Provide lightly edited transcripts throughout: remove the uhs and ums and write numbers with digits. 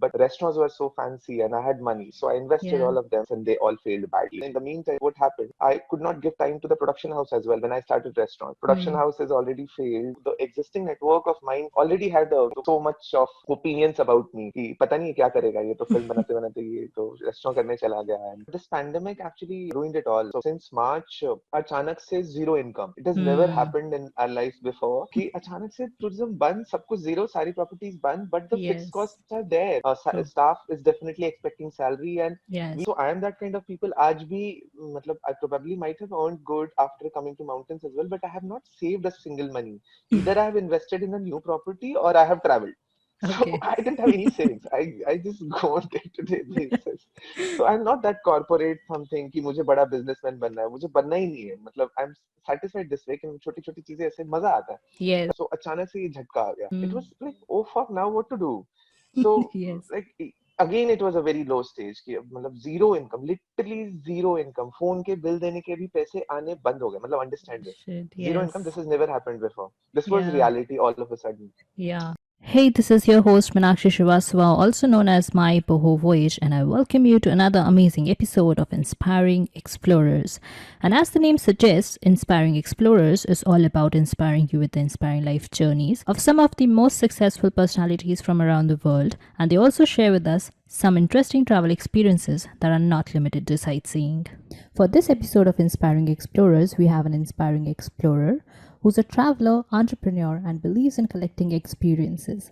but restaurants were so fancy and I had money. So I invested Yeah. all of them and they all failed badly. In the meantime, what happened? I could not give time to the production house as well when I started restaurant. Production Hmm. house has already failed. The existing network of mine already had so much of opinions about me. कि पता नहीं क्या करेगा ये तो film बनाते बनाते ये तो रेस्टोरेंट करने चला गया. And this pandemic actually ruined it all. So since March, अचानक से zero income. It has never Hmm. happened in our lives before. कि अचानक से tourism बंद, सब कुछ zero, सारी properties बंद, but the fixed Yes. costs are there. True. Staff is definitely expecting salary and Yes. so I am that kind of people. आज भी मतलब I probably might have earned good after coming to mountains as well, but I have not saved a single money. Either I have invested in a new property or I have traveled. So Okay. I didn't have any savings. I just go on day-to-day basis. So I'm not that corporate something कि मुझे बड़ा businessman बनना है. मुझे बनना ही नहीं है. मतलब I'm satisfied this way कि छोटी छोटी चीजें ऐसे मजा आता है. Yes. So अचानक से ये झटका आ गया. It Hmm. was like, oh fuck, now what to do? So Yes. like again it was a very low stage कि मतलब zero income, literally zero income. Phone के बिल देने के भी पैसे आने बंद हो गए. मतलब understand this. Shit. Zero income. Yes. This has never happened before. This was Yeah. reality all of a sudden. Yeah. Hey, this is your host Meenakshi Srivastava, also known as My Boho Voyage, and I welcome you to another amazing episode of Inspiring Explorers. And as the name suggests, Inspiring Explorers is all about inspiring you with the inspiring life journeys of some of the most successful personalities from around the world, and they also share with us some interesting travel experiences that are not limited to sightseeing. For this episode of Inspiring Explorers, we have an inspiring explorer who's a traveler, entrepreneur, and believes in collecting experiences.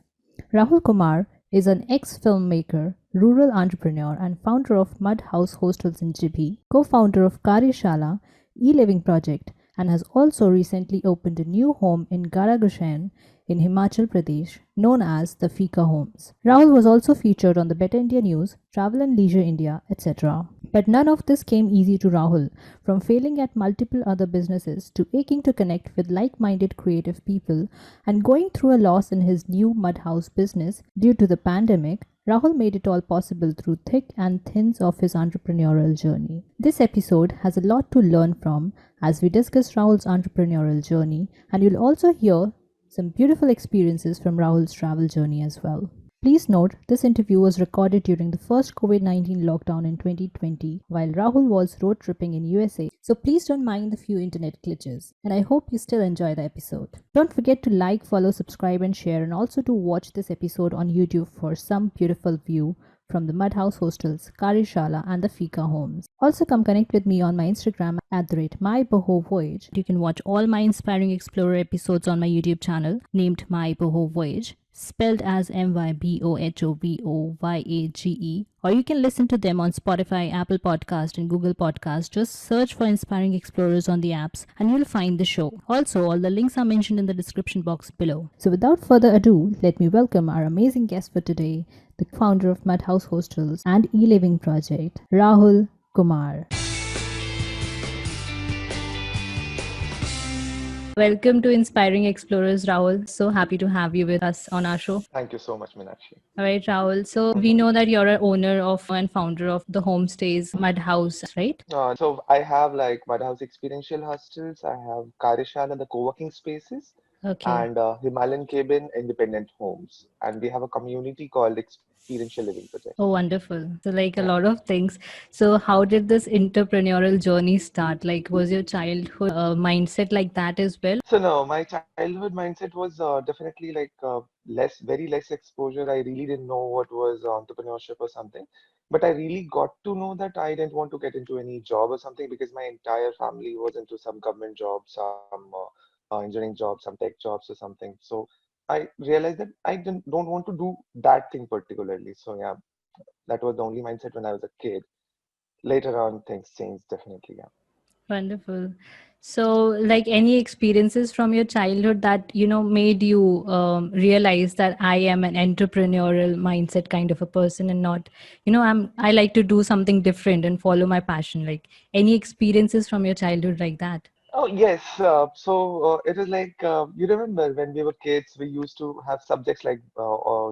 Rahul Kumar is an ex filmmaker, rural entrepreneur, and founder of Mud House Hostels in Jibhi, co founder of Karyashaala, ELiving project, and has also recently opened a new home in Gadagusain in Himachal Pradesh, known as the Fika Homes. Rahul was also featured on the Better India News, Travel and Leisure India, etc. But none of this came easy to Rahul, from failing at multiple other businesses to aching to connect with like minded creative people and going through a loss in his new mud house business due to the pandemic. Rahul made it all possible through thick and thins of his entrepreneurial journey. This episode has a lot to learn from as we discuss Rahul's entrepreneurial journey, and you'll also hear some beautiful experiences from Rahul's travel journey as well. Please note, this interview was recorded during the first COVID-19 lockdown in 2020 while Rahul was road tripping in USA. So please don't mind the few internet glitches. And I hope you still enjoy the episode. Don't forget to like, follow, subscribe and share, and also to watch this episode on YouTube for some beautiful view from the Mud House Hostels, Karyashaala and the Fika Homes. Also come connect with me on my Instagram at the rate MyBohoVoyage. You can watch all my Inspiring Explorer episodes on my YouTube channel named MyBohoVoyage, spelled as MyBohoVoyage, or you can listen to them on Spotify, Apple Podcast and Google Podcast. Just search for Inspiring Explorers on the apps and you'll find the show. Also, all the links are mentioned in the description box below. So without further ado, let me welcome our amazing guest for today, the founder of Mud House Hostels and ELiving project, Rahul Kumar. Welcome to Inspiring Explorers, Rahul. So happy to have you with us on our show. Thank you so much, Meenakshi. All right, Rahul. So we know that you're an owner of and founder of the homestays Mud House, right? So I have like Mud House experiential hostels. I have Karyashaala, the co-working spaces, Okay. and Himalayan cabin independent homes. And we have a community called Experiential Living Project. Oh, wonderful. So, like a Yeah. lot of things. So, how did this entrepreneurial journey start? Like, was your childhood mindset like that as well? So no, my childhood mindset was definitely like very less exposure. I really didn't know what was entrepreneurship or something. But I really got to know that I didn't want to get into any job or something because my entire family was into some government jobs, some engineering jobs, some tech jobs or something. So I realized that I don't want to do that thing particularly. So yeah, that was the only mindset when I was a kid. Later on, things changed definitely. Yeah. Wonderful. So, like any experiences from your childhood that, made you realize that I am an entrepreneurial mindset kind of a person and not, I like to do something different and follow my passion. Like any experiences from your childhood like that? Oh, yes. It is like you remember when we were kids, we used to have subjects like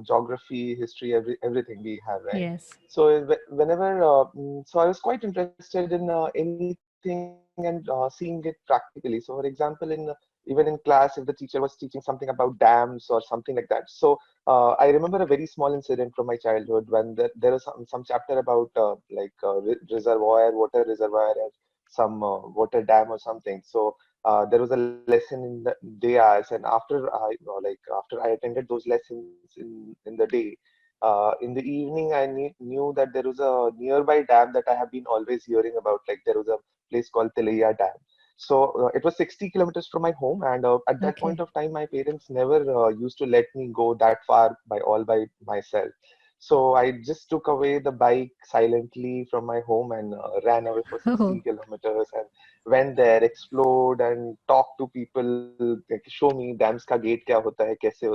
geography, history, everything we have, right? Yes. So whenever, so I was quite interested in anything and seeing it practically. So, for example, in even in class, if the teacher was teaching something about dams or something like that. So I remember a very small incident from my childhood when there was some chapter about reservoir, water reservoir, and some water dam or something. So there was a lesson in the day hours, and after I attended those lessons in the day, in the evening, I knew that there was a nearby dam that I have been always hearing about. Like there was a place called Tilaiya Dam. So it was 60 kilometers from my home, and at that point Okay. of time, my parents never used to let me go that far by myself. So I just took away the bike silently from my home and ran away for Oh, 60 kilometers and went there, explored and talked to people, like, show me dams का gate क्या होता है, कैसे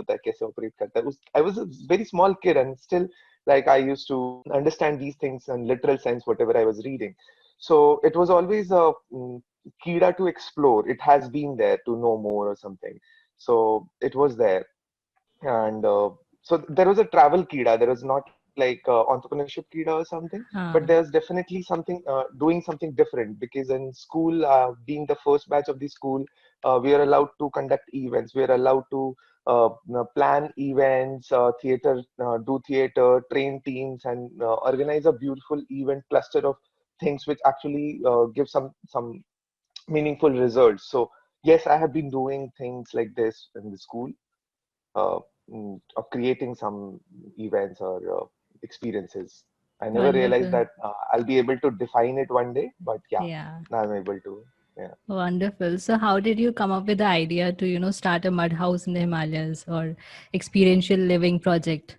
operate करता है. I was a very small kid and still like I used to understand these things in literal sense, whatever I was reading. So it was always a kida to explore. It has been there to know more or something. So it was there. And so there was a travel kida. There was not like entrepreneurship kida or something, but there's ah, definitely something doing something different because in school, being the first batch of the school, we are allowed to conduct events. We are allowed to plan events, do theater, train teams, and organize a beautiful event cluster of things which actually give some meaningful results. So yes, I have been doing things like this in the school, of creating some events or experiences. I never realized wonderful. that I'll be able to define it one day, but yeah, Yeah. now I'm able to. Yeah. Wonderful. So, how did you come up with the idea to, start a mud house in the Himalayas or experiential living project?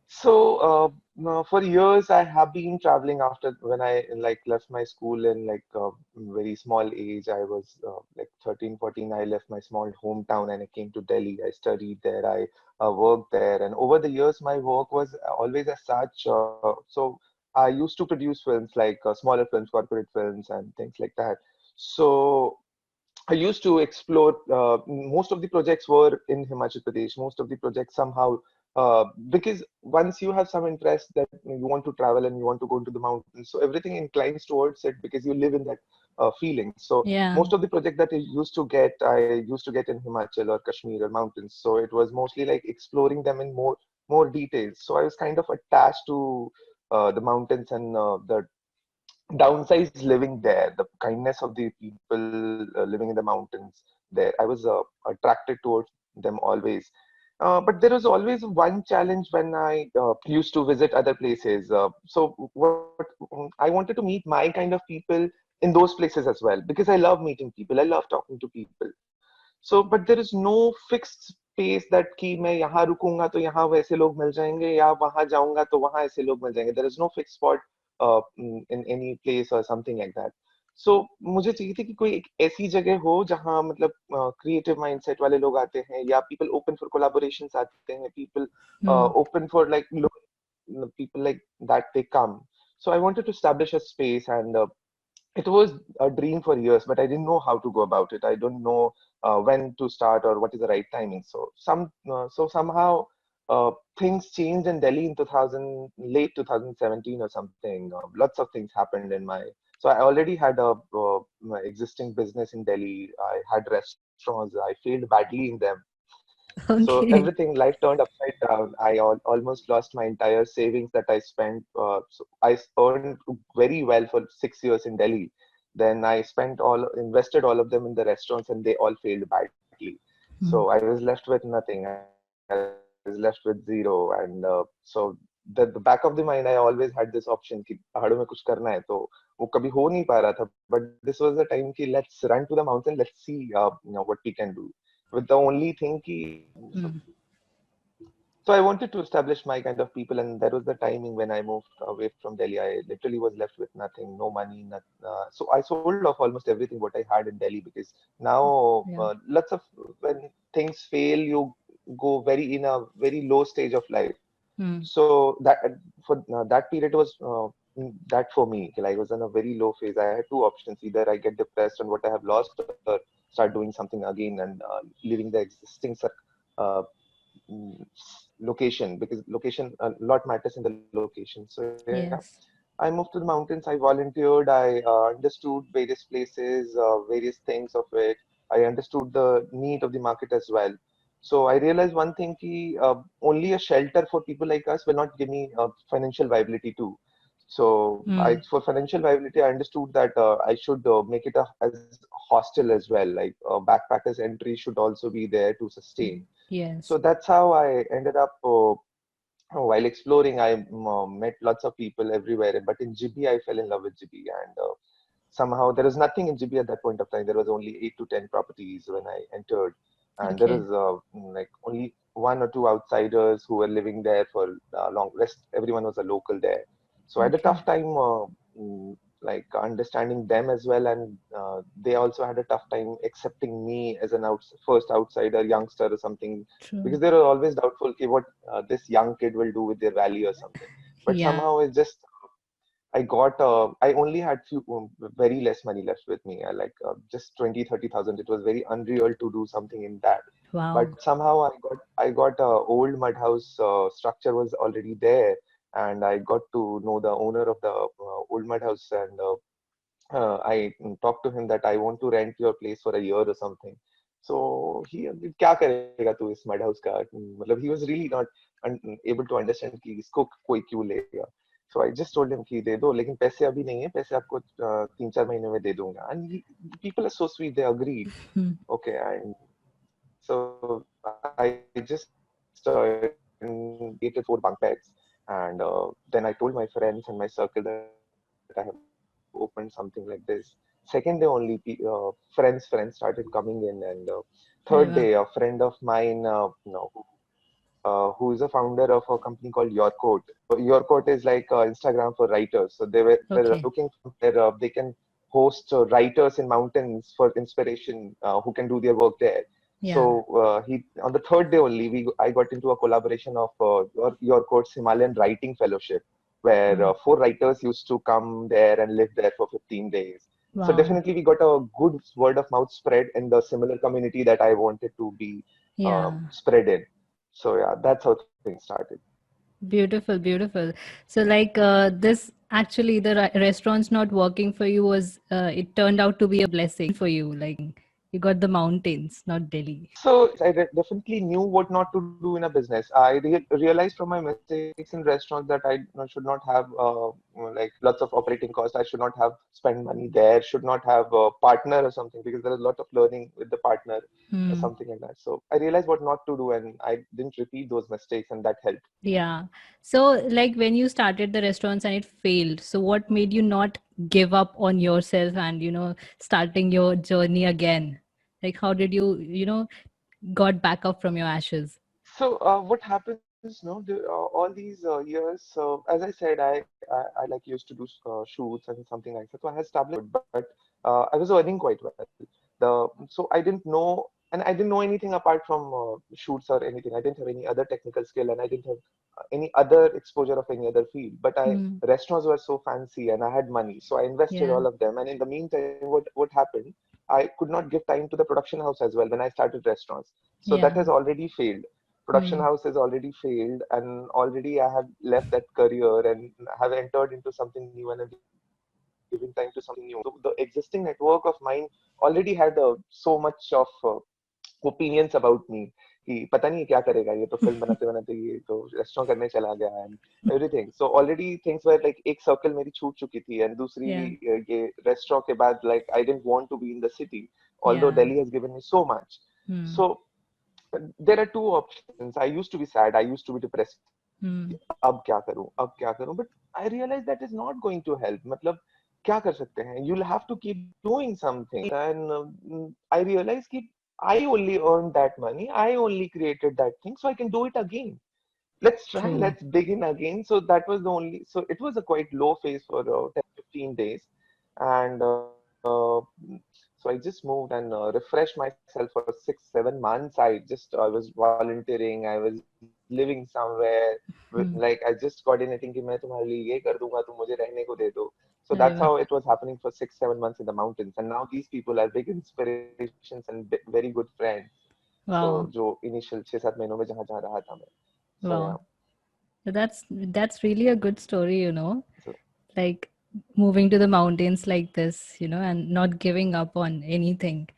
So, no, for years I have been traveling after when I like left my school in like a very small age. I was like 13, 14. I left my small hometown and I came to Delhi. I studied there. I worked there. And over the years, my work was always as such. So I used to produce films like smaller films, corporate films, and things like that. So I used to explore. Most of the projects were in Himachal Pradesh. Most of the projects somehow, because once you have some interest that you want to travel and you want to go into the mountains, so everything inclines towards it because you live in that feeling. So Yeah. most of the project that I used to get in Himachal or Kashmir or mountains. So it was mostly like exploring them in more details. So I was kind of attached to the mountains and the downsized living there, the kindness of the people living in the mountains there. I was attracted towards them always. But there was always one challenge when I used to visit other places. I wanted to meet my kind of people in those places as well because I love meeting people. I love talking to people. So, but there is no fixed space that कि मैं यहाँ रुकूंगा तो यहाँ वैसे लोग मिल जाएंगे या वहाँ जाऊंगा तो वहाँ ऐसे लोग मिल जाएंगे. There is no fixed spot in any place or something like that. So मुझे चाहिए थी कि कोई एक ऐसी जगह हो जहाँ मतलब क्रिएटिव माइंडसेट वाले लोग आते हैं या people open for collaborations आते हैं, people Hmm. open for like people like that they come. So I wanted to establish a space and it was a dream for years, but I didn't know how to go about it. I don't know when to start or what is the right timing. So somehow things changed in Delhi in 2000, late 2017 or something. Lots of things happened in my. So I already had my existing business in Delhi. I had restaurants. I failed badly in them. So everything, Okay. life turned upside down. Almost lost my entire savings that I spent. So I earned very well for 6 years in Delhi. Then I invested all of them in the restaurants, and they all failed badly. So Hmm. I was left with nothing. I was left with zero, and so the back of the mind, I always had this option कि पहाड़ों में कुछ करना है तो वो कभी हो नहीं पा रहा था. But this was the time कि let's run to the mountain, let's see what we can do. With the only thing कि Hmm. so I wanted to establish my kind of people, and that was the timing when I moved away from Delhi. I literally was left with nothing, no money, so I sold off almost everything what I had in Delhi because now Yeah. lots of when things fail, you go very in a very low stage of life. Hmm. So that period was that for me. Like, I was in a very low phase. I had two options: either I get depressed on what I have lost, or start doing something again and leaving the existing uh, mm, location because location a lot matters in the location. So yeah, Yes. I moved to the mountains. I volunteered. I understood various places, various things of it. I understood the need of the market as well. So I realized one thing, ki, only a shelter for people like us will not give me financial viability too. So Hmm. for financial viability, I understood that I should make it as hostel as well. Like backpackers entry should also be there to sustain. So Yes. that's how I ended up. While exploring, I met lots of people everywhere. But in Jibhi, I fell in love with Jibhi, and somehow there was nothing in Jibhi at that point of time. There was only 8 to 10 properties when I entered, and there Okay. was like only one or two outsiders who were living there for long. Rest, everyone was a local there. So I had a Okay. tough time like understanding them as well, and they also had a tough time accepting me as an first outsider, youngster or something, True. because they were always doubtful, okay, what this young kid will do with their valley or something. But Yeah. somehow it's just I only had few very less money left with me. I like just 20, 30,000. It was very unreal to do something in that. Wow. But somehow I got old mud house structure was already there, and I got to know the owner of the old mud house, and I talked to him that I want to rent your place for a year or something. So he क्या करेगा तू इस mud house का मतलब he was really not able to understand कि इसको कोई क्यों लेगा. So I just told him कि दे दो लेकिन पैसे अभी नहीं है पैसे आपको 3-4 महीने में दे दूंगा. And people are so sweet, they agreed. Hmm. Okay, and so I just created 4 bunk beds, and then I told my friends and my circle that I have opened something like this. Second day only, friends started coming in, and third day, a Areva. friend of mine, who is a founder of a company called Your Coat. So Your Coat is like Instagram for writers. So they were Okay. looking for where they can host writers in mountains for inspiration who can do their work there. Yeah. So he on the third day only I got into a collaboration of Your Coat's Himalayan Writing Fellowship, where Oh. 4 writers used to come there and live there for 15 days. So Wow. definitely we got a good word of mouth spread in the similar community that I wanted to be Yeah. spread in. So yeah, that's how things started. Beautiful, beautiful. So, like, this actually, the restaurant's not working for you was, it turned out to be a blessing for you. Like, you got the mountains, not Delhi. So yes, definitely knew what not to do in a business. I realized from my mistakes in restaurants that I should not have like lots of operating costs. I should not have spent money there. Should not have a partner or something because there is a lot of learning with the partner or Hmm. something like that. So I realized what not to do, and I didn't repeat those mistakes, and that helped. Yeah. So, like, when you started the restaurants and it failed, so what made you not give up on yourself and, starting your journey again? Like, how did you, got back up from your ashes? So what happens now? All these years, as I said, I like used to do shoots and something like that. So I had established but I was earning quite well. So I didn't know, and I didn't know anything apart from shoots or anything. I didn't have any other technical skill, and I didn't have any other exposure of any other field. But I Hmm. restaurants were so fancy, and I had money, so I invested Yeah. all of them. And in the meantime, what happened? I could not give time to the production house as well when I started restaurants. So that Yeah. has already failed. Production Hmm. house has already failed, and already I have left that career and have entered into something new, and I'm giving time to something new. So the existing network of mine already had so much of opinions about me कि पता नहीं क्या करेगा ये तो film बनाते बनाते ये तो रेस्टोरेंट करने चला गया and everything. So already things were like एक circle मेरी छूट चुकी थी, and दूसरी Yeah. ये रेस्टोरेंट के बाद like I didn't want to be in the city, although Yeah. Delhi has given me so much. Hmm. So there are two options. I used to be sad. I used to be depressed. Hmm. अब क्या करूं अब क्या करूं, but I realized that is not going to help. मतलब क्या कर सकते हैं, you'll have to keep doing something. And I realized कि I only earned that money, I only created that thing, so I can do it again. Let's try, True. let's begin again. So that was the only, so it was a quite low phase for 10 15 days. And so I just moved and refreshed myself for 6 7 months. I was volunteering, I was living somewhere like I just Hmm. coordinating कि मैं तुम्हारे लिए ये कर दूंगा तुम मुझे रहने को दे दो. So that's how it was Areva. happening for 6 7 months in the mountains. And now these people are big inspirations and very good friends. So जो Wow. initial 6 7 महीनों में जहाँ जहाँ रहा था मैं. So yeah. Wow. So that's really a good story. So Like moving to the mountains like this, and not giving up on anything.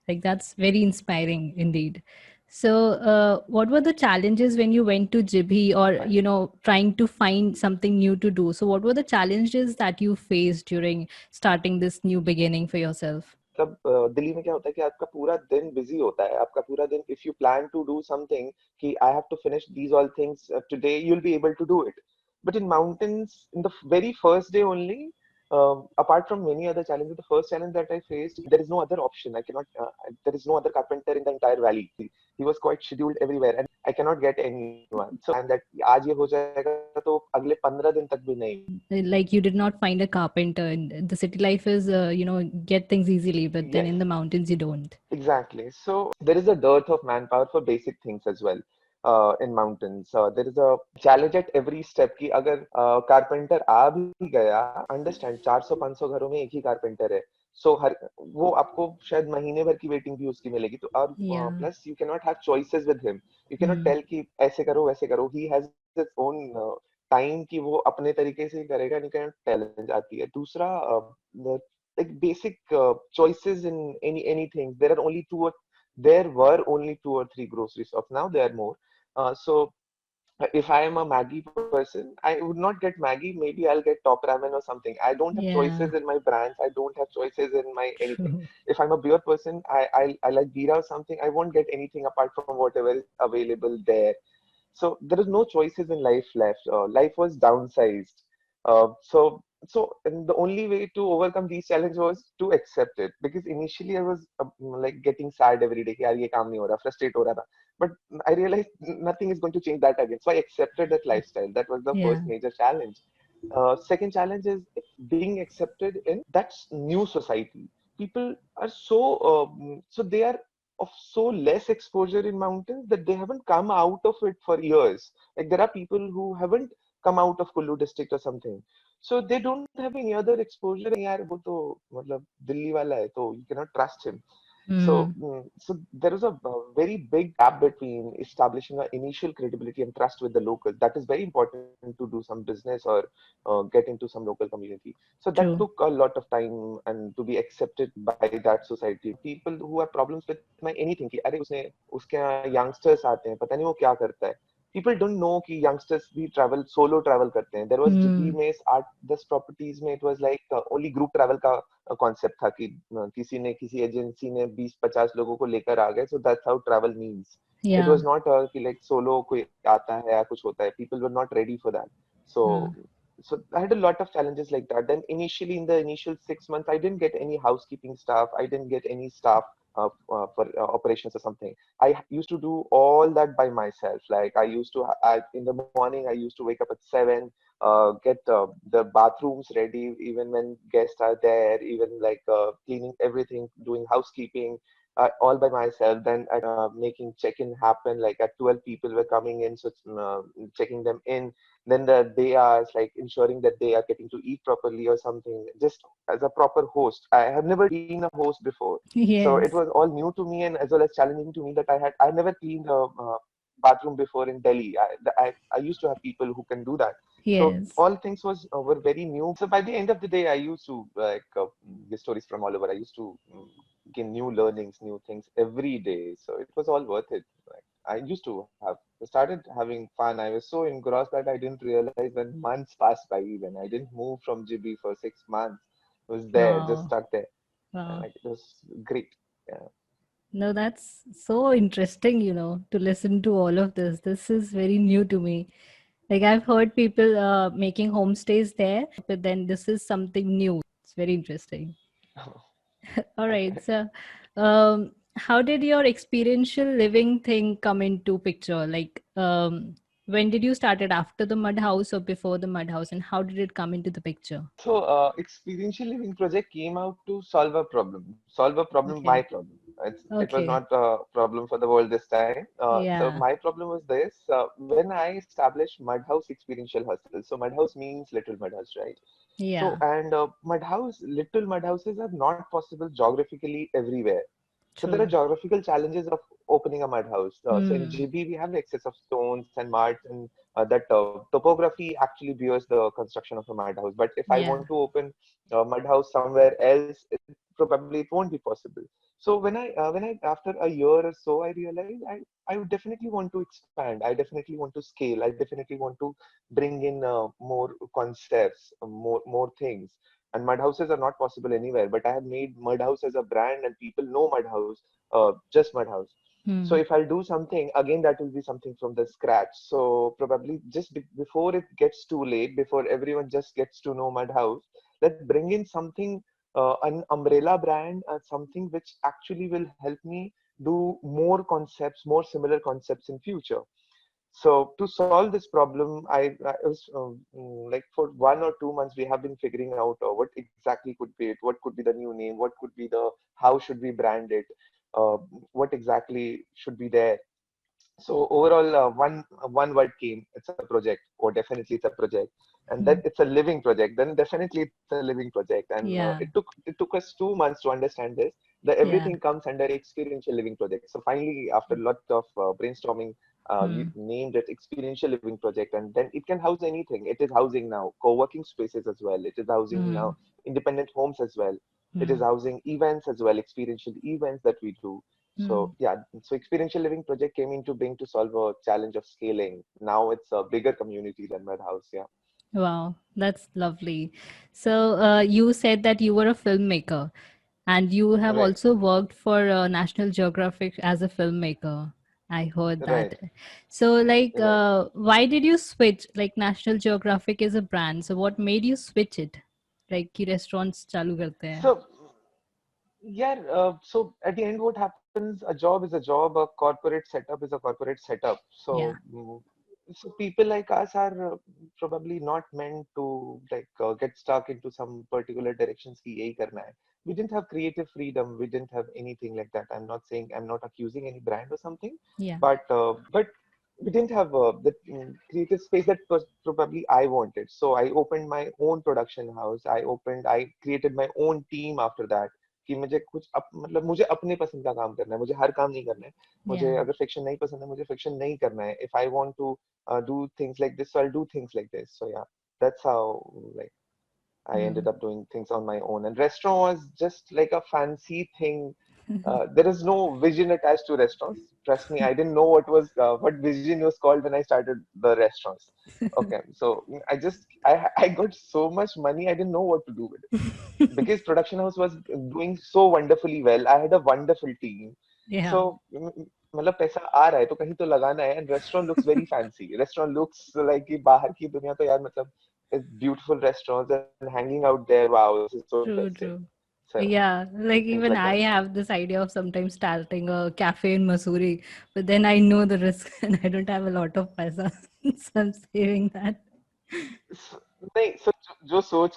Like that's very inspiring indeed. So, what were the challenges when you went to Jibhi, or trying to find something new to do? So, what were the challenges that you faced during starting this new beginning for yourself? मतलब दिल्ली में क्या होता है कि आपका पूरा दिन busy होता है आपका पूरा दिन if you plan to do something कि I have to finish these all things today you will be able to do it but in mountains in the very first day only apart from many other challenges, the first challenge that I faced, there is no other option. I cannot, there is no other carpenter in the entire valley. He was quite scheduled everywhere, and I cannot get anyone. So I planned that आज ये हो जाएगा तो अगले 15 दिन तक भी नहीं होगा. Like you did not find a carpenter. And the city life is, get things easily, but then Yes. in the mountains you don't. Exactly. So there is a dearth of manpower for basic things as well in mountains. There is a challenge at every step कि अगर carpenter आ भी गया, understand 400-500 घरों में एक ही carpenter है. सो हर वो आपको शायद महीने भर की वेटिंग भी उसकी मिलेगी. तो और Yeah. Plus you can not have choices with him. You can not Hmm. Tell कि ऐसे करो वैसे करो. He has his own time कि वो अपने तरीके से ही करेगा. यू कैन चैलेंज आती है. दूसरा like basic choices in anything. There were only two or three grocery shops. Now there are more. So if I am a Maggie person, I would not get Maggie. Maybe I'll get top ramen or something. I don't have choices Yeah. in my brands. I don't have choices in my anything. True. If I'm a beer person, I like beer or something. I won't get anything apart from whatever is available there. So there is no choices in life left. Life was downsized. And the only way to overcome these challenges was to accept it. Because initially I was like getting sad every day. कि यार ये काम नहीं हो रहा, frustrate हो रहा था. But I realized nothing is going to change that again. So I accepted that lifestyle. That was the Yeah. first major challenge. Second challenge is being accepted in that new society. People are so they are of so less exposure in mountains that they haven't come out of it for years. Like there are people who haven't come out of Kullu district or something. So they don't have any other exposure. यार वो तो मतलब दिल्ली वाला है तो you cannot trust him. Hmm. So there is a very big gap between establishing an initial credibility and trust with the locals. That is very important to do some business or get into some local community. So that True. took a lot of time and to be accepted by that society. People who have problems with my anything कि अरे उसके यहाँ youngsters आते हैं पता नहीं वो क्या करता है. People don't know कि youngsters भी solo travel करते हैं. There was Jibhi Hmm. में 8-10 properties में it was like only group travel का कॉन्सेप्ट था कि किसी एजेंसी ने 20-50 लोगों को लेकर आ गए so that's how travel means it Yeah. Was not कि लाइक सोलो कोई आता है या कुछ होता है people were not ready for that so Uh, so I had a lot of challenges like that. Then initially in the initial 6 months I didn't get any housekeeping staff. I didn't get any staff for operations or something. I used to do all that by myself. Like I used to in the morning I used to wake up at 7, get the bathrooms ready even when guests are there, even like cleaning everything, doing housekeeping all by myself. Then making check-in happen, like at 12 people were coming in, so checking them in. Then the day hours, like ensuring that they are getting to eat properly or something, just as a proper host. I have never been a host before. So it yes. was all new to me and as well as challenging to me that I never cleaned a bathroom before in Delhi. I used to have people who can do that. So Yes. all things were very new. So by the end of the day, I used to get stories from all over. I used to gain new learnings, new things every day. So it was all worth it. Like, I used to have started having fun. I was so engrossed that I didn't realize when months passed by. Even I didn't move from Jibhi for 6 months. I was there, just Wow. stuck there, and Wow. like it was great. Yeah. No, that's so interesting, to listen to all of this. This is very new to me. Like I've heard people making homestays there, but then this is something new. It's very interesting. All right. Okay. So, how did your experiential living thing come into picture? Like, when did you start it, after the mud house or before the mud house, and how did it come into the picture? So, experiential living project came out to solve a problem, my Okay. problem. It was Okay. not a problem for the world this time. So Yeah. my problem was this: when I established Mud House Experiential Hostel. So Mud House means little mud house, right? So Yeah. and little mud houses are not possible geographically everywhere. So there are True. geographical challenges of opening a mud house. So in Hmm. Jibhi, we have excess of stones and mud and that topography actually bears the construction of a mud house. But if I Yeah. want to open a mud house somewhere else, probably it won't be possible. So when I after a year or so, I realized I would definitely want to expand. I definitely want to scale. I definitely want to bring in more concepts, more things. And mud houses are not possible anywhere. But I have made mud house as a brand, and people know mud house, just mud house. So Hmm. if I'll do something again, that will be something from the scratch. So probably just before it gets too late, before everyone just gets to know mud house, let's bring in something, an umbrella brand, something which actually will help me do more concepts, more similar concepts in future. So to solve this problem, I was like for 1 or 2 months we have been figuring out what exactly could be it, what could be the new name, what could be the, how should we brand it, uh, what exactly should be there. So overall, one word came. It's a project. Or definitely it's a project. And then Hmm. it's a living project. Then definitely it's a living project. And Yeah. it took us 2 months to understand this. That Yeah. everything comes under experiential living project. So finally, after a lot of brainstorming, we Hmm. named it experiential living project. And then it can house anything. It is housing now co-working spaces as well. It is housing now Hmm. independent homes as well. It is Hmm. housing events as well, experiential events that we do. Hmm. So yeah, so experiential living project came into being to solve a challenge of scaling. Now it's a bigger community than Mud House. Yeah, Wow, that's lovely. So, you said that you were a filmmaker and you have right, also worked for National Geographic as a filmmaker. I heard that. right, So, like, right. why did you switch? Like, National Geographic is a brand. So, what made you switch it? Like, कि restaurants चालू करते हैं. So yeah, so at the end, what happens? A job is a job. A corporate setup is a corporate setup. Yeah. So people like us are probably not meant to like get stuck into some particular directions. Ki yahi karna hai. We didn't have creative freedom. We didn't have anything like that. I'm not saying, I'm not accusing any brand or something, Yeah. but we didn't have the creative space that was probably I wanted. So I opened my own production house. I created my own team after that. कि मुझे कुछ मतलब मुझे अपने पसंद का काम करना है, मुझे हर काम नहीं करना है, मुझे Yeah. अगर फिक्शन नहीं पसंद है, मुझे फिक्शन नहीं करना है. If I want to do things like this, so I'll do things like this. So yeah, that's how like I ended Hmm. up doing things on my own. And restaurant was just like a fancy thing. There is no vision attached to restaurants. Trust me, I didn't know what vision was called when I started the restaurants. Okay, so I got so much money, I didn't know what to do with it because production house was doing so wonderfully well. I had a wonderful team. Yeah. So मतलब पैसा आ रहा है तो कहीं तो लगाना है. And restaurant looks very fancy. Restaurant looks like कि बाहर की दुनिया तो यार मतलब beautiful restaurants and hanging out there. Wow, this is so impressive. True, true. So Yeah, like things like even that. I have this idea of sometimes starting a cafe in Missouri, but then I know the risk and I don't have a lot of paisa, so I'm saving that. नहीं so जो सोच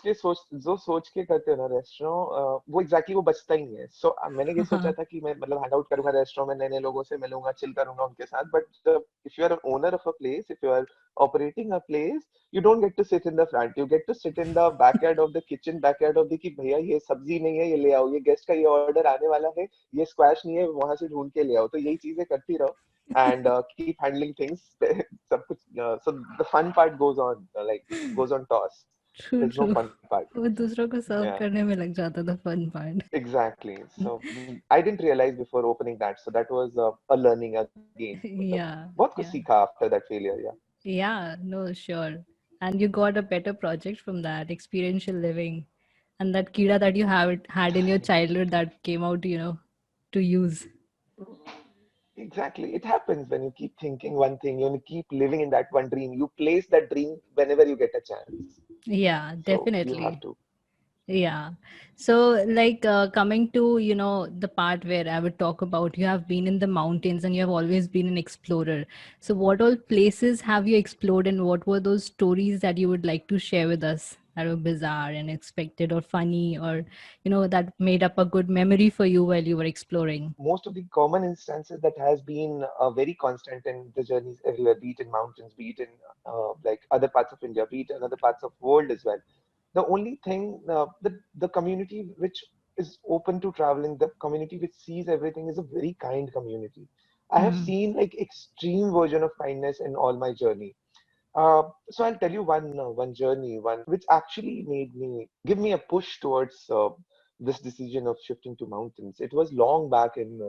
के करते हो ना restaurant वो exactly वो बचता ही नहीं है. सो मैंने ये सोचा था कि मैं मतलब हैंग आउट करूंगा रेस्टोरेंट में, नए नए लोगों से मिलूंगा, चिल करूंगा उनके साथ. बट जब if you are owner of a place, if you are operating a place, you don't get to sit in the front, you get to sit in the backyard of the kitchen, backyard of the कि भैया ये सब्जी नहीं है, ये ले आओ, ये गेस्ट का ये ऑर्डर आने वाला है, ये स्क्वैश नहीं है, वहां से ढूंढ के ले आओ. तो यही चीजें करती रहो and keep handling things. सब कुछ so the fun part goes on, like goes on toss. True, There's no true. fun part. वो दूसरों को सर्व Yeah, करने में लग जाता था fun part. exactly. So I didn't realize before opening that. So that was a learning again. मतलब Yeah, बहुत कुछ yeah, सीखा after that failure. Yeah. yeah. No, sure. And you got a better project from that experiential living, and that kira that you have had in your childhood that came out, to use. Exactly. It happens when you keep thinking one thing, you keep living in that one dream. You place that dream whenever you get a chance. Yeah, So you have definitely. to. Yeah. So, like, coming to, the part where I would talk about you have been in the mountains and you have always been an explorer. So, what all places have you explored and what were those stories that you would like to share with us that were bizarre, unexpected, or funny, or, that made up a good memory for you while you were exploring? Most of the common instances that has been very constant in the journeys everywhere, be it in mountains, be it in like other parts of India, be it in other parts of world as well. The only thing, the community which is open to traveling, the community which sees everything is a very kind community. I have Hmm. seen like extreme version of kindness in all my journey. So I'll tell you one journey, one which actually made me give me a push towards this decision of shifting to mountains. It was long back in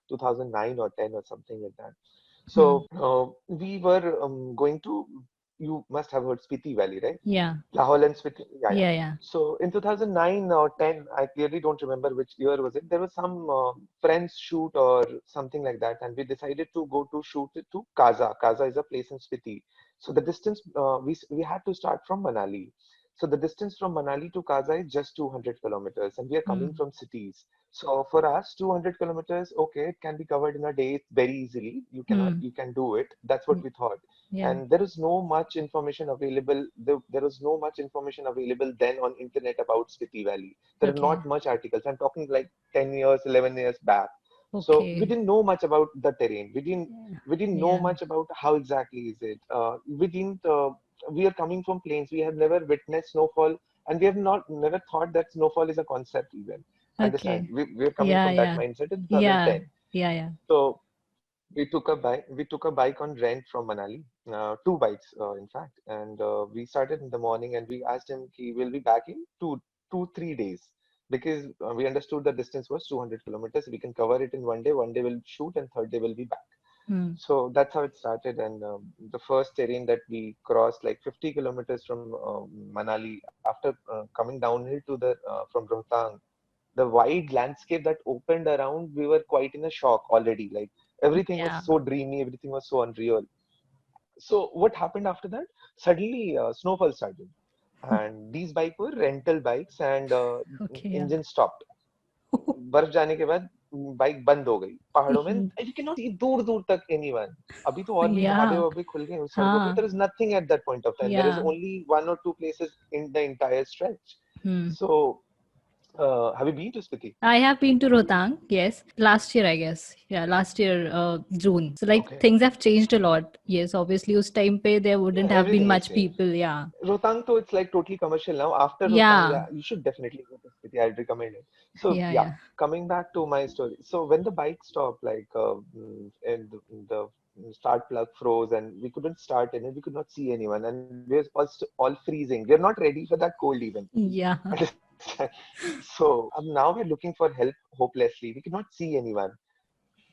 2009 or 10 or something like that. Hmm. So we were going to, you must have heard Spiti Valley, right? Yeah. Lahore and Spiti, yeah, yeah. Yeah. Yeah. So in 2009 or 10, I clearly don't remember which year was it. There was some friends shoot or something like that, and we decided to go to shoot it to Kaza. Kaza is a place in Spiti. So the distance we had to start from Manali. So the distance from Manali to Kaza is just 200 kilometers, and we are coming Hmm. from cities. So for us, 200 kilometers, okay, it can be covered in a day very easily. Hmm. You can do it. That's what we thought. Yeah. And there is no much information available. There was no much information available then on internet about Spiti Valley. There are Okay. not much articles. I'm talking like 10 years, 11 years back. So we Okay. didn't know much about the terrain. We didn't know Yeah. much about how exactly is it. We didn't. We are coming from plains. We have never witnessed snowfall, and we have not never thought that snowfall is a concept even. Understand? Okay. We are coming Yeah. from that Yeah. mindset in Yeah. 2010. Yeah. Yeah. So we took a bike on rent from Manali, two bikes in fact, and we started in the morning and we asked him he will be back in 3 days because we understood the distance was 200 kilometers. We can cover it in one day we'll shoot and third day we'll be back. Hmm. So that's how it started, and the first terrain that we crossed like 50 kilometers from Manali after coming downhill to the from Rohtang, the wide landscape that opened around, we were quite in a shock already. Like everything was Yeah. so dreamy, everything was so unreal. So what happened after that? Suddenly, snowfall started, and these bikes were rental bikes, and Okay. Yeah. engine stopped. बर्फ जाने के बाद bike बंद हो गई पहाड़ों में. You cannot see दूर दूर तक anyone. अभी तो और भी ढाबे Yeah. वाबे खुल गए हैं उस सड़कों पे. Huh. There is nothing at that point of time. There is Yeah. only one or two places in the entire stretch. Hmm. So, have you been to Spiti? I have been to Rohtang, yes, last year, I guess. Yeah, last year, June. So, like, Okay. things have changed a lot. Yes, obviously, us time pe there Yeah, wouldn't have been everything is much changed. people. Yeah. Rohtang, though, it's like totally commercial now. After Rohtang, Yeah. yeah, you should definitely go to Spiti. I'd recommend it. So, Yeah. yeah, Yeah. coming back to my story. So, when the bike stopped, like, and the start plug froze, and we couldn't start in it, we could not see anyone, and we're all freezing. We're not ready for that cold even. Yeah. Understand? So, now we're looking for help hopelessly. We could not see anyone.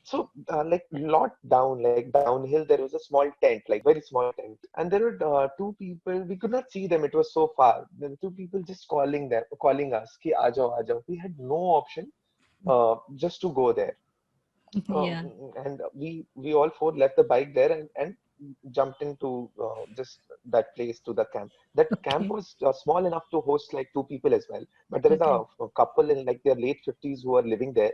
So, like lot down, like downhill, there was a small tent, like very small tent, and there were two people. We could not see them; it was so far. There were two people just calling us, "Ki aa jao, aa jao." We had no option, just to go there. Yeah. And we all four left the bike there and jumped into just that place to the camp. That camp Okay. was small enough to host like two people as well. But there is Okay. a couple in like their late 50s who are living there.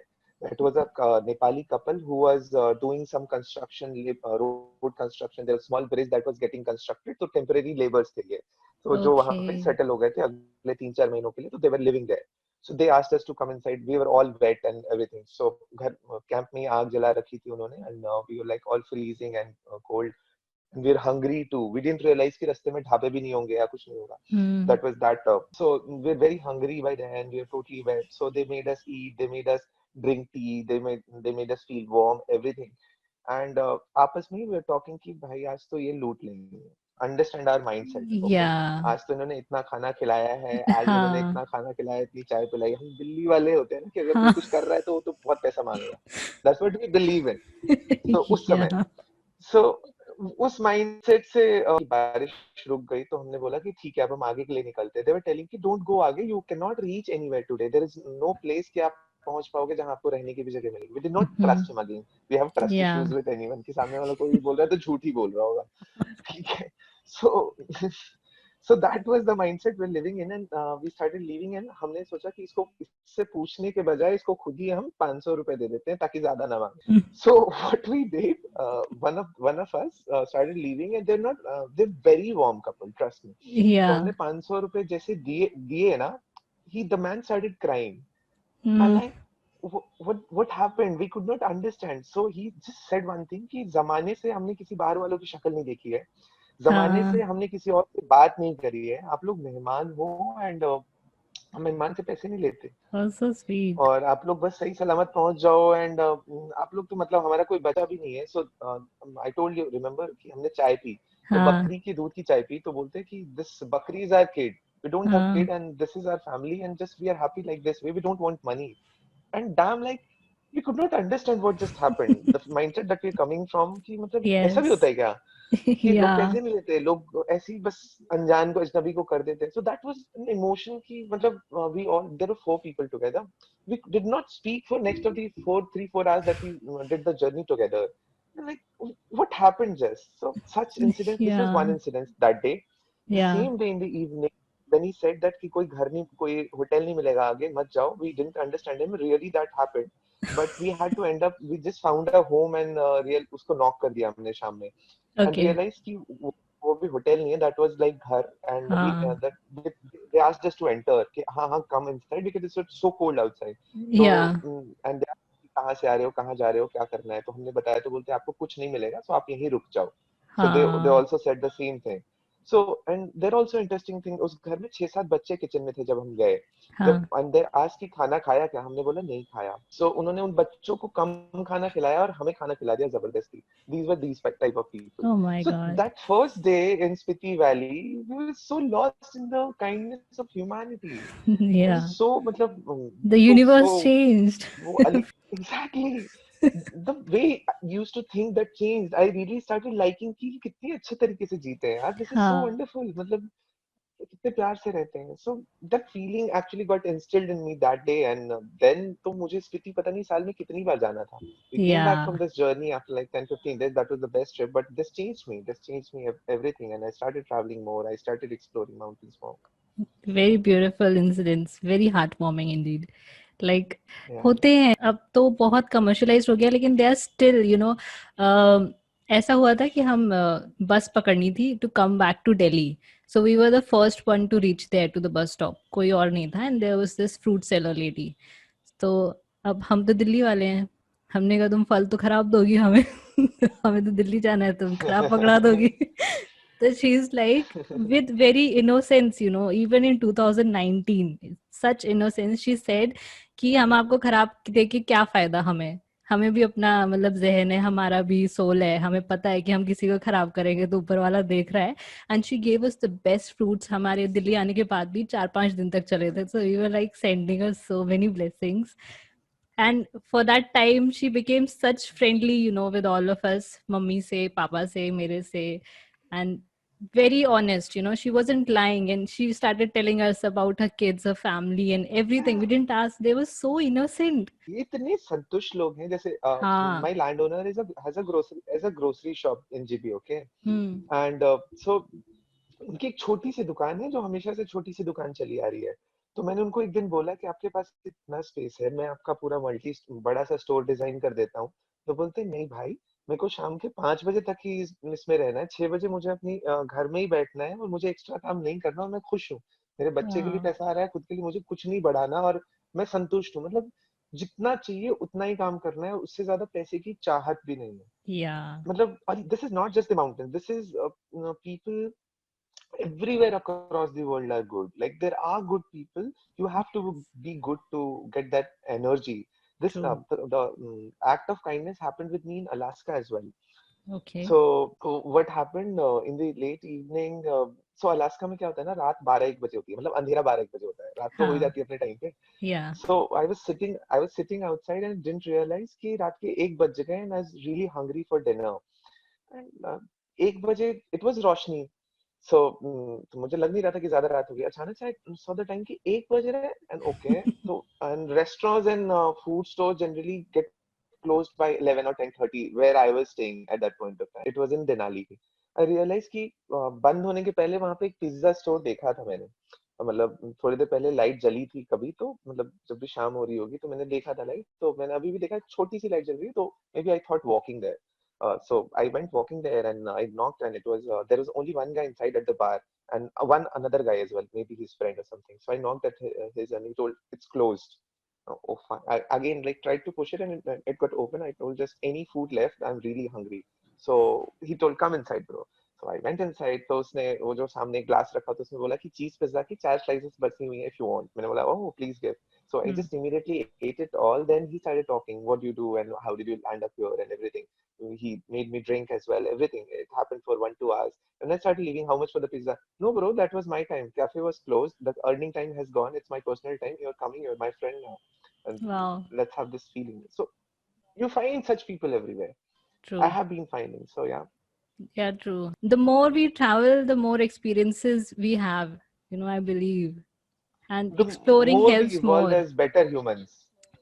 It was a Nepali couple who was doing some construction, road construction. There was a small bridge that was getting constructed, so temporary laborers थे ये. तो जो वहाँ पे Okay. settle हो गए थे अगले 3-4 महीनों के लिए, तो they were living there. So they asked us to come inside. We were all wet and everything. So घर camp में आग जला रखी थी उन्होंने, and we were like all freezing and cold. And we were hungry too. We didn't realize कि रास्ते में ढाबे भी नहीं होंगे या कुछ नहीं होगा. Hmm. That was that tough. So we're very hungry by then. We were totally wet. So they made us eat. They made us drink tea. They made us feel warm. Everything. And आपस में we were talking कि भाई आज तो ये लूट लेंगे. Understand our mindset. Okay. Yeah. आज तो इन्होंने इतना खाना खिलाया है. आज इन्होंने Huh. इतना खाना खिलाया, इतनी चाय पिलाई. हम दिल्ली वाले होते हैं ना कि अगर कोई Huh. कुछ कर रहा है तो वो तो बहुत पैसा मांगेगा. That's what we believe in. So उस समय Yeah. सो उस माइंडसेट से बारिश रुक गई तो हमने बोला कि ठीक है अब हम आगे के लिए निकलते हैं. दे वर टेलिंग कि डोंट गो आगे. You can not reach anywhere today. There is no place कि आप पहुंच पाओगे जहां आपको रहने की भी जगह मिलेगी. We did not Hmm. Trust him again. We have trust Yeah. Issues with anyone कि सामने वाला कोई भी बोल रहा है तो झूठ ही बोल रहा होगा. ठीक है. सो so that was the mindset we're living in, and we started living in. हमने सोचा कि इसको इससे पूछने के बजाय इसको खुद ही हम 500 रुपए दे देते हैं ताकि ज्यादा ना मांगे. So what we did, one of us started leaving, and they're very warm couple, trust me. तो Yeah. हमने 500 रुपए जैसे दिए दिए ना, the man started crying. I Hmm. like what happened? We could not understand. So he just said one thing कि जमाने से हमने किसी बाहर वालों की शक्ल नहीं देखी है. जमाने Huh. से हमने किसी और से बात नहीं करी है. आप लोग मेहमान हो, एंड हम मेहमान से पैसे नहीं लेते. Oh, so sweet. और आप लोग बस सही सलामत पहुंच जाओ, एंड आप लोग तो मतलब हमारा कोई बचा भी नहीं है. सो आई टोल्ड यू, रिमेम्बर कि हमने चाय पी. तो हाँ बकरी के दूध की चाय पी, तो बोलते कि दिस बकरी is our kid, we don't have हाँ kid and this is our family and just we are happy like this way, we don't want money. And damn, like we could not understand what just happened. The mindset that we're coming from कि मतलब ऐसा भी होता yes है क्या कि लोग yeah पैसे नहीं लेते, लोग ऐसे ही बस अनजान को अजनबी को कर देते हैं. So that was an emotion कि मतलब we all, there were 4 people together. We did not speak for next of the 4 hours that we did the journey together. And like what happened just? So such incidents. This was one yeah incident that day. The yeah same day in the evening, when he said that कि कोई घर नहीं, कोई hotel नहीं मिलेगा आगे, मत जाओ. We didn't understand him. Really, that happened. But we had to end up. We just found a home and real उसको knock कर दिया हमने शाम में. And okay realized कि वो भी होटल नहीं है, that was like घर. And we हाँ that they asked us to enter कि हाँ हाँ come inside because it's so cold outside. तो yeah and they asked कि कहाँ से आ रहे हो, कहाँ जा रहे हो, क्या करना है. तो हमने बताया, तो बोलते आपको कुछ नहीं मिलेगा, so आप यहीं रुक जाओ. So they हाँ also said the same thing. So and there also interesting thing, उस घर में 6-7 बच्चे किचन में थे जब हम गए. जब हाँ अंदर आज की खाना खाया क्या, हमने बोला नहीं खाया. So उन्होंने उन बच्चों को कम खाना खिलाया और हमें खाना खिला दिया जबरदस्ती. These were these type of people. oh my So god that first day in Spiti Valley, we were so lost in the kindness of humanity. It was yeah so मतलब the so universe changed वो exactly the way I used to think that changed. I really started liking कि कितने अच्छे तरीके से जीते हैं यार. This is so हाँ wonderful. मतलब कितने प्यार से रहते हैं. So that feeling actually got instilled in me that day, and then तो मुझे स्पीति पता नहीं साल में कितनी बार जाना था. We came back yeah from this journey after like 10-15 days. That was the best trip, but this changed me. This changed me everything, and I started traveling more. I started exploring mountains more. very beautiful incidents, very heartwarming indeed. Like Yeah. होते हैं अब तो बहुत commercialised हो गया, लेकिन they are still you know. ऐसा हुआ था कि हम बस पकड़नी थी to come back to Delhi. So we were the first one to reach there to the bus stop, कोई और नहीं था, and there was this fruit seller lady. तो अब हम तो दिल्ली वाले हैं, हमने कहा तुम फल तो खराब दोगी हमें हमें तो दिल्ली जाना है, तुम खराब पकड़ा दोगी. So she's like, with very innocence, you know, even in 2019, such innocence, she said कि हम आपको खराब देके क्या फायदा, हमें हमें भी अपना मतलब जहन है, हमारा भी सोल है, हमें पता है कि हम किसी को खराब करेंगे तो ऊपर वाला देख रहा है. And she gave us the best fruits. हमारे दिल्ली आने के बाद भी 4-5 दिन तक चले थे. So we were like sending us so many blessings. And for that time she became such friendly, you know, with all of us, mummy se, papa se, mere se. And very honest, you know, she wasn't lying, and she started telling us about her kids, her family, and everything. We didn't ask, they were so innocent. ये इतने संतुष्ट लोग हैं. जैसे हाँ. my landowner is a has a grocery shop in Jibhi, okay? Hmm. And so उनकी एक छोटी सी दुकान है जो हमेशा से छोटी सी दुकान चली आ रही है. तो मैंने उनको एक दिन बोला कि आपके पास इतना स्पेस है, मैं आपका पूरा मल्टी बड़ा सा स्टोर डिजाइन कर देता हूँ. तो बोलते नहीं भाई, मेरे को शाम के 5 बजे तक ही इसमें रहना है. 6 बजे मुझे अपनी घर में ही बैठना है और मुझे एक्स्ट्रा काम नहीं करना और मैं खुश हूँ. मेरे बच्चे के लिए हाँ. पैसा आ रहा है, खुद के लिए मुझे कुछ नहीं बढ़ाना और मैं संतुष्ट हूँ. मतलब जितना चाहिए उतना ही काम करना है, उससे ज्यादा पैसे की चाहत भी नहीं है. Yeah. मतलब this is not just the mountain, this is people everywhere across the world are good. Like there are good people. You have to be good to get that energy. This True. the act of kindness happened with me in Alaska as well. Okay. So what happened in the late evening? So Alaska में क्या होता है ना, रात 12-1 बजे होती है. मतलब अंधेरा 12-1 बजे होता है. रात तो हो ही हाँ. जाती है अपने टाइम पे. Yeah. So I was sitting outside and didn't realize कि रात के 1 बज गए and I was really hungry for dinner. And 1 बजे it was रोशनी. सो तो मुझे लग नहीं रहा था कि ज्यादा रात हो गई. अचानक से आई सॉ द टाइम कि 1 बज रहा है एंड ओके. तो and restaurants and food store generally get closed by 11 or 10:30 where I was staying at that point of time. It was in Denali. I realized कि बंद होने के पहले वहां पे एक पिज्जा स्टोर देखा था मैंने. मतलब थोड़ी देर पहले लाइट जली थी कभी, तो मतलब जब भी शाम हो रही होगी तो मैंने देखा था लाइट. तो मैंने अभी भी देखा छोटी सी लाइट जल रही है, तो maybe I thought walking there. So I went walking there and I knocked, and it was there was only one guy inside at the bar and one another guy as well, maybe his friend or something. So I knocked at his and he told it's closed. Oh, fine. I again like tried to push it and it got open. I told just any food left. I'm really hungry. So he told come inside, bro. So I went inside, तो उसने वो जो सामने glass रखा तो उसने बोला कि चीज पिज्जा की 4 स्लाइसेस बची हुई हैं if you want. मैंने बोला oh please give. So I Hmm. just immediately ate it all. Then he started talking, what do you do and how did you land up here and everything. He made me drink as well, everything. It happened for 1-2 hours. And I started leaving, how much for the pizza? No, bro, that was my time. Cafe was closed. The earning time has gone. It's my personal time. You're coming. You're my friend now. And Wow. let's have this feeling. So you find such people everywhere. I True. have been finding. So yeah. Yeah, true. The more we travel, the more experiences we have, I believe. And The exploring more we helps evolve more. as better humans,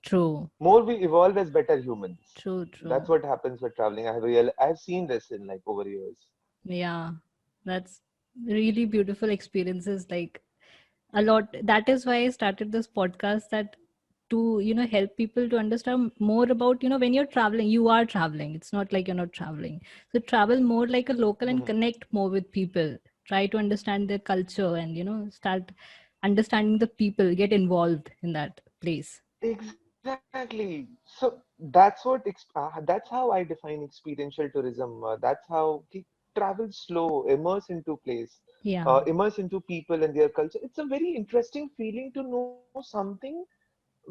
True. more we evolve as better humans. True, That's true. what happens with traveling. I've seen this in like over years. Yeah. That's really beautiful experiences. Like a lot. That is why I started this podcast, that to help people to understand more about, when you're traveling, you are traveling. It's not like you're not traveling. So travel more like a local and Mhm. connect more with people. Try to understand their culture and start understanding the people, get involved in that place. Exactly. So that's how I define experiential tourism. That's how travel slow, immerse into place, Yeah. immerse into people and their culture. It's a very interesting feeling to know something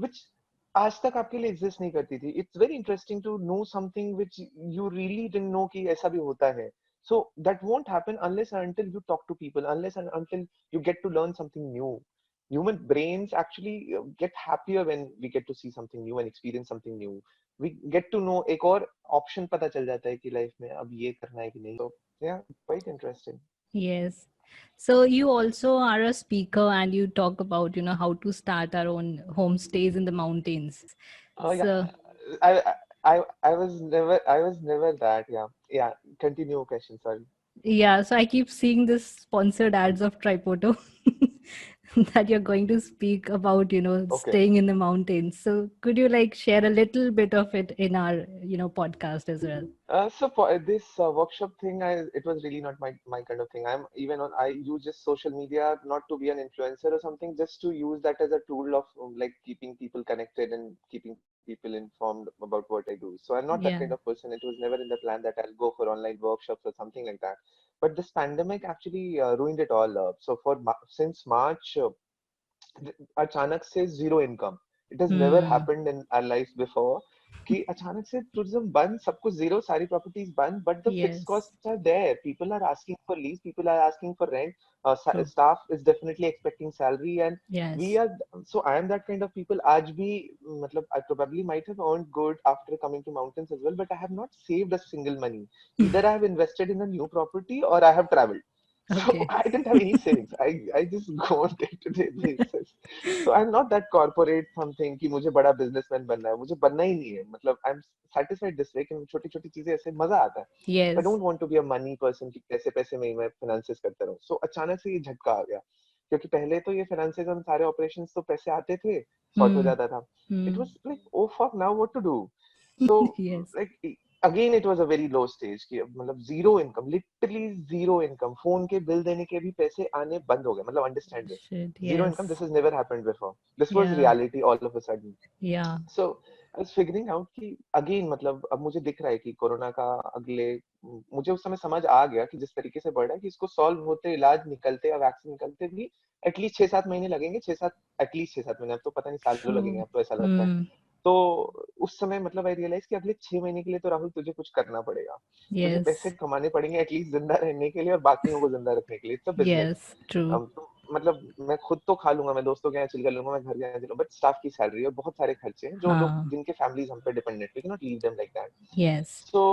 which आज तक आपके लिए exist नहीं करती थी. It's very interesting to know something which you really didn't know कि ऐसा भी होता है. So that won't happen unless and until you talk to people, unless and until you get to learn something new. Human brains actually get happier when we get to see something new and experience something new. We get to know एक और option पता चल जाता है कि life में अब ये करना है कि नहीं. So yeah, quite interesting. Yes. So you also are a speaker and you talk about, how to start our own homestays in the mountains. Yeah, So I was never that. Yeah, yeah. Continue question. Sorry. yeah, so I keep seeing this sponsored ads of Tripoto that you're going to speak about, Okay. staying in the mountains. So could you like share a little bit of it in our, podcast as well? So for this workshop thing, it was really not my kind of thing. I use just social media not to be an influencer or something, just to use that as a tool of like keeping people connected and keeping people informed about what I do. So I'm not that kind of Yeah. person. It was never in the plan that I'll go for online workshops or something like that. But this pandemic actually ruined it all up. So since March, अचानक से zero income. It has never Hmm. Happened in our life before कि अचानक से tourism बंद, सब कुछ zero, सारी properties बंद, but the fix Yes. Cost are there. People are asking for lease, people are asking for rent, True. staff is definitely expecting salary, and we Yes. are. So I am that kind of people. आज भी मतलब I probably might have earned good after coming to mountains as well, but I have not saved a single money. Either I have invested in a new property or I have traveled. So Okay. I didn't have any savings. I just go on day-to-day basis. So I'm not that corporate something कि मुझे बड़ा businessman बनना है. मुझे बनना ही नहीं है. मतलब I'm satisfied this way कि छोटी-छोटी चीजें ऐसे मजा आता है. I Yes. don't want to be a money person कि पैसे पैसे में ही मैं finances करता रहूं. So अचानक से ये झटका आ गया. क्योंकि पहले तो ये finances हम सारे operations तो पैसे आते थे, sort हो Hmm. जाता था. It Hmm. was like, oh fuck, now what to do? So Yes. like again it was a very low stage कि मतलब zero income, literally zero income. Phone के बिल देने के भी पैसे आने बंद हो गए. मतलब understand this. Shit. Zero income. Yes. This has never happened before. This was Yeah. reality all of a sudden. Yeah. So I was figuring out कि again मतलब अब मुझे दिख रहा है कि कोरोना का अगले मुझे उस समय समझ आ गया कि जिस तरीके से बढ़ रहा है कि इसको सॉल्व होते, इलाज निकलते या वैक्सीन निकलते भी एटलीस्ट 6-7 महीने लगेंगे. 6-7, एटलीस्ट 6-7 महीने. अब तो पता नहीं सालों लगेंगे, True. अब तो ऐसा लगता है. Hmm. तो उस समय मतलब आई रियलाइज कि अगले 6 महीने के लिए तो राहुल तुझे कुछ करना पड़ेगा. तुझे पैसे Yes. कमाने पड़ेंगे एटलीस्ट जिंदा रहने के लिए और बाकियों को जिंदा रखने के लिए. It's a business. Yes. True. तो मतलब मैं खुद तो खा लूंगा, मैं दोस्तों के यहाँ चिल कर लूंगा, मैं घर के यहाँ चिल लूंगा, बट स्टाफ की सैलरी और बहुत सारे खर्चे हैं जो लोग Huh. जिनके फैमिलीज हम पे dependent, we can not leave them like that. Yes. So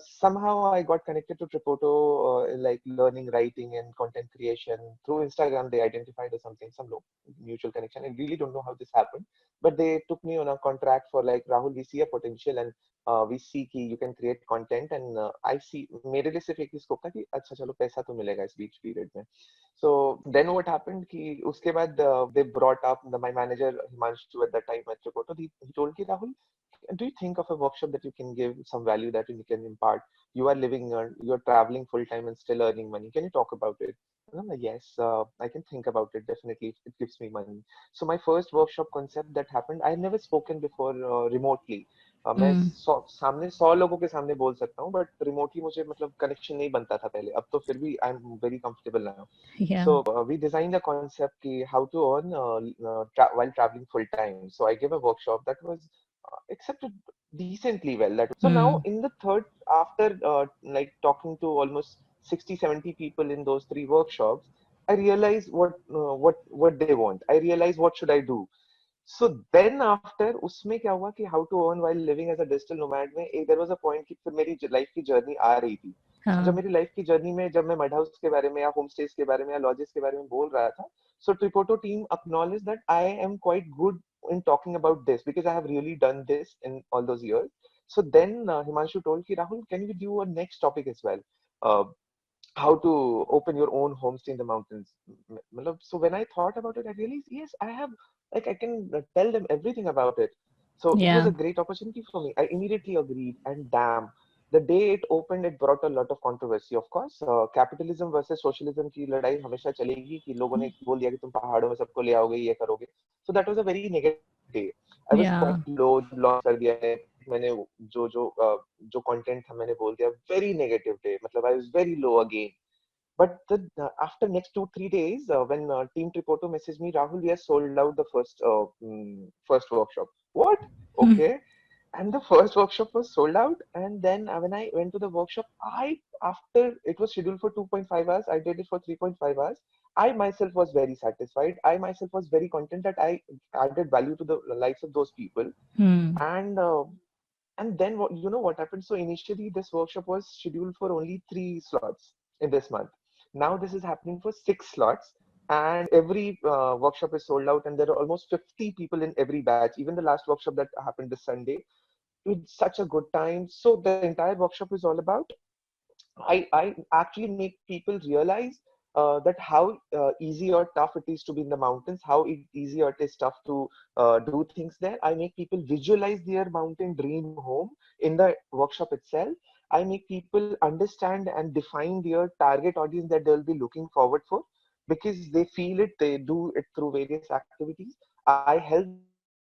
somehow I got connected to Tripoto, like learning writing and content creation through Instagram. They identified as something, some mutual connection. I really don't know how this happened, but they took me on a contract for like Rahul. We see a potential and we see कि you can create content and I see मेरे लिए सिर्फ एक ही scope था कि अच्छा चलो पैसा तो मिलेगा इस बीच पीरियड में. So then what happened कि उसके बाद they brought up my manager Himanshu at that time at Tripoto. He told कि Rahul, do you think of a workshop that you can give some value that you can impart? You are living, you're traveling full time and still earning money. Can you talk about it? And I'm like, yes, I can think about it. Definitely, it gives me money. So my first workshop concept that happened, I had never spoken before remotely. मैं Mm. सामने 100 लोगों के सामने बोल सकता हूँ, but remotely मुझे मतलब कनेक्शन नहीं बनता था पहले। अब तो फिर भी I am very comfortable now. Yeah. So we designed a concept ki how to earn while traveling full time. So I gave a workshop that was accepted decently well. So now Mm. in the third, after like talking to almost 60, 70 people in those three workshops, I realized what they want. I realized what should I do. So then after उसमें क्या हुआ कि how to earn while living as a digital nomad में एक there was a point कि फिर मेरी life की जर्नी आ रही थी। सो जब Uh, मेरी लाइफ की जर्नी में जब मैं मड हाउस के बारे में या होम स्टेज के बारे में या लॉजेस के बारे में बोल रहा था, so Tripoto team acknowledge that I am quite good in talking about this because I have really done this in all those years. So then Himanshu told ki Rahul, can you do a next topic as well? Uh, how to open your own homestay in the mountains. So when I thought about it, I realized, yes, I have, like, I can tell them everything about it. So it was yeah. a great opportunity for me. I immediately agreed, and damn, the day it opened, it brought a lot of controversy. Of course, capitalism versus socialism की लड़ाई हमेशा चलेगी कि लोगों ने बोल दिया कि तुम पहाड़ों में सबको ले आओगे, ये करोगे. So that was a very negative day. I was Yeah. quite low जब launch कर दिया मैंने जो content था मैंने बोल दिया, very negative day. मतलब I was very low again. But after next 2 3 days, when Team Tripoto messaged me, Rahul, we have sold out the first workshop. What? Okay. And the first workshop was sold out. And then when I went to the workshop, I after it was scheduled for 2.5 hours, I did it for 3.5 hours. I myself was very satisfied. I myself was very content that I added value to the lives of those people. Hmm. And uh, and then what happened? So initially this workshop was scheduled for only 3 slots in this month. Now this is happening for 6 slots, and every workshop is sold out, and there are almost 50 people in every batch. Even the last workshop that happened this Sunday, it's such a good time. So the entire workshop is all about I actually make people realize that how easy or tough it is to be in the mountains, how easy or it is tough to do things there. I make people visualize their mountain dream home in the workshop itself. I make people understand and define their target audience that they'll be looking forward for because they feel it, they do it through various activities. I help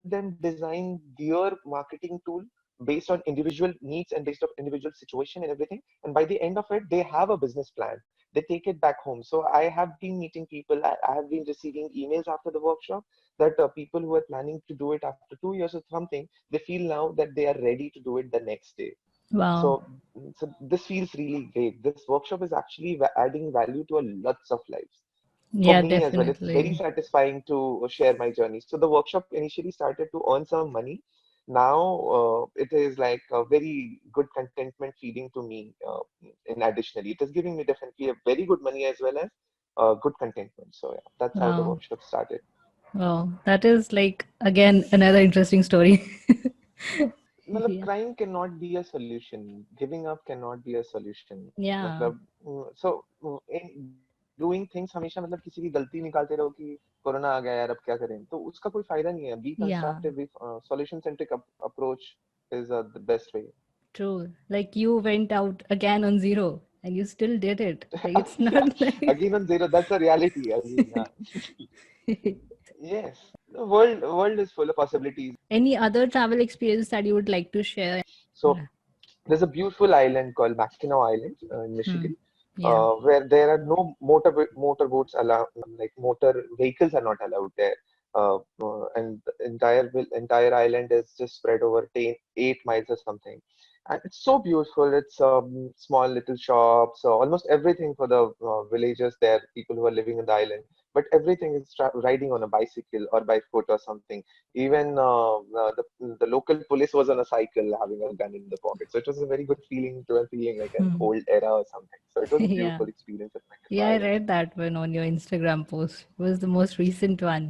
them design their marketing tool based on individual needs and based on individual situation and everything. And by the end of it, they have a business plan. They take it back home. So I have been meeting people. I have been receiving emails after the workshop that people who are planning to do it after 2 years or something, they feel now that they are ready to do it the next day. Wow. So this feels really great. This workshop is actually adding value to a lots of lives for Yeah, me as well. It's very definitely. satisfying to share my journey. So the workshop initially started to earn some money. Now it is like a very good contentment feeding to me. In additionally, it is giving me definitely a very good money as well as good contentment. So yeah, that's how the Wow. workshop started. Wow. That is like again another interesting story. मतलब Yeah. crime cannot be a solution. Giving up cannot be a solution. Yeah. मतलब so in doing things हमेशा मतलब किसी की गलती निकालते रहो कि कोरोना आ गया यार अब क्या करें तो उसका कोई फायदा नहीं है. Be Yeah. constructive. Be solution centric approach is the best way. True. Like you went out again on zero and you still did it. Like it's not like Again on zero. That's a reality. Again, yeah. Yes, the world is full of possibilities. any other travel experience that you would like to share? So there's a beautiful island called Mackinac Island in Hmm. Michigan, Yeah. where there are no motorboats allowed, like motor vehicles are not allowed there. And the entire island is just spread over 8 miles or something. And it's so beautiful. It's small little shops, almost everything for the villagers there, people who are living in the island. But everything is riding on a bicycle or by foot or something. Even the local police was on a cycle having a gun in the pocket. So it was a very good feeling to a feeling like an Hmm. old era or something. So it was a Yeah. beautiful experience at Yeah, Mackinac I Island. read that one on your Instagram post. It was the most recent one.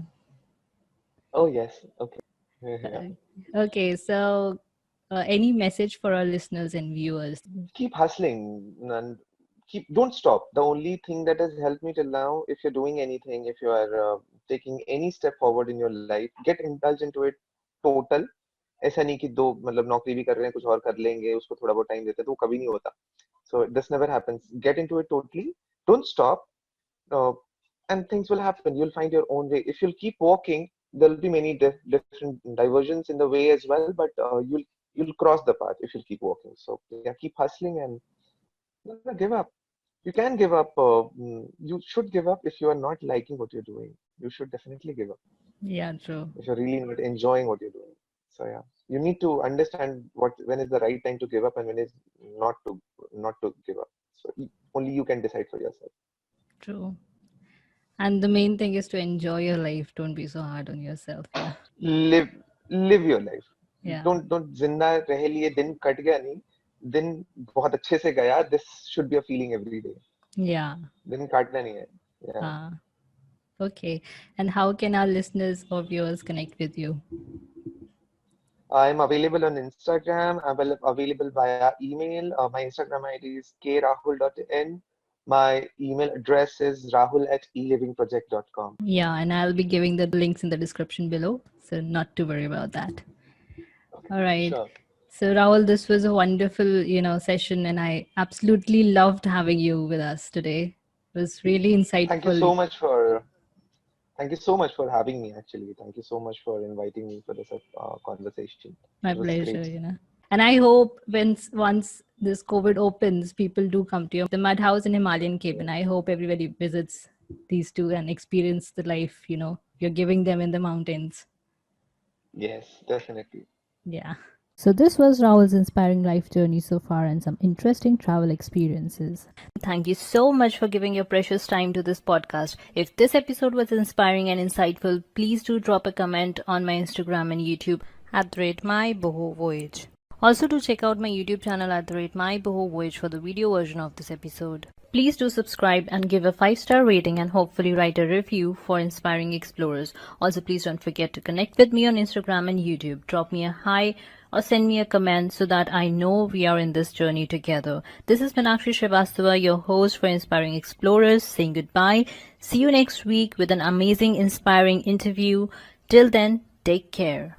Oh yes, okay. Yeah. Uh, okay, so any message for our listeners and viewers? Keep hustling and don't stop. The only thing that has helped me till now, if you're doing anything, if you are taking any step forward in your life, get indulged into it total. ऐसा नहीं कि दो मतलब नौकरी भी कर रहे हैं कुछ और कर लेंगे उसको थोड़ा बहुत टाइम देते हैं तो वो कभी नहीं होता. So this never happens. Get into it totally. Don't stop. uh, and things will happen. You'll find your own way. If you'll keep walking, there'll be many different diversions in the way as well, but you'll cross the path if you'll keep walking. So yeah, keep hustling and never give up. You can give up. You should give up if you are not liking what you're doing. You should definitely give up Yeah, true. if you're really not enjoying what you're doing. So yeah, you need to understand what when is the right time to give up and when is not to give up. So only you can decide for yourself. True. And the main thing is to enjoy your life. Don't be so hard on yourself. Yeah. Live live your life. Yeah. Don't जिंदा रह लिए दिन cut गया नहीं दिन बहुत अच्छे से गया. This should be a feeling every day. Yeah. दिन काटना नहीं है. Yeah. Okay. And how can our listeners or viewers connect with you? I'm available on Instagram. I'm available via email. My Instagram ID is krahul.n. My email address is rahul@elivingproject.com. Yeah, and I'll be giving the links in the description below. So not to worry about that. All right. Sure. So Rahul, this was a wonderful, session, and I absolutely loved having you with us today. It was really Thank you insightful. so much for Thank you so much for having me. Actually, thank you so much for inviting me for this conversation. My It was pleasure, great. And I hope once this COVID opens, people do come to the Mud House and Himalayan Cabin. I hope everybody visits these two and experience the life, you're giving them in the mountains. Yes, definitely. Yeah. So, this was Rahul's inspiring life journey so far and some interesting travel experiences. Thank you so much for giving your precious time to this podcast. If this episode was inspiring and insightful, please do drop a comment on my Instagram and YouTube at the rate MyBohoVoyage. Also, do check out my YouTube channel at the rate MyBohoVoyage for the video version of this episode. Please do subscribe and give a 5-star rating and hopefully write a review for Inspiring Explorers. Also, please don't forget to connect with me on Instagram and YouTube. Drop me a hi or send me a comment so that I know we are in this journey together. This is Meenakshi Srivastava, your host for Inspiring Explorers, saying goodbye. See you next week with an amazing, inspiring interview. Till then, take care.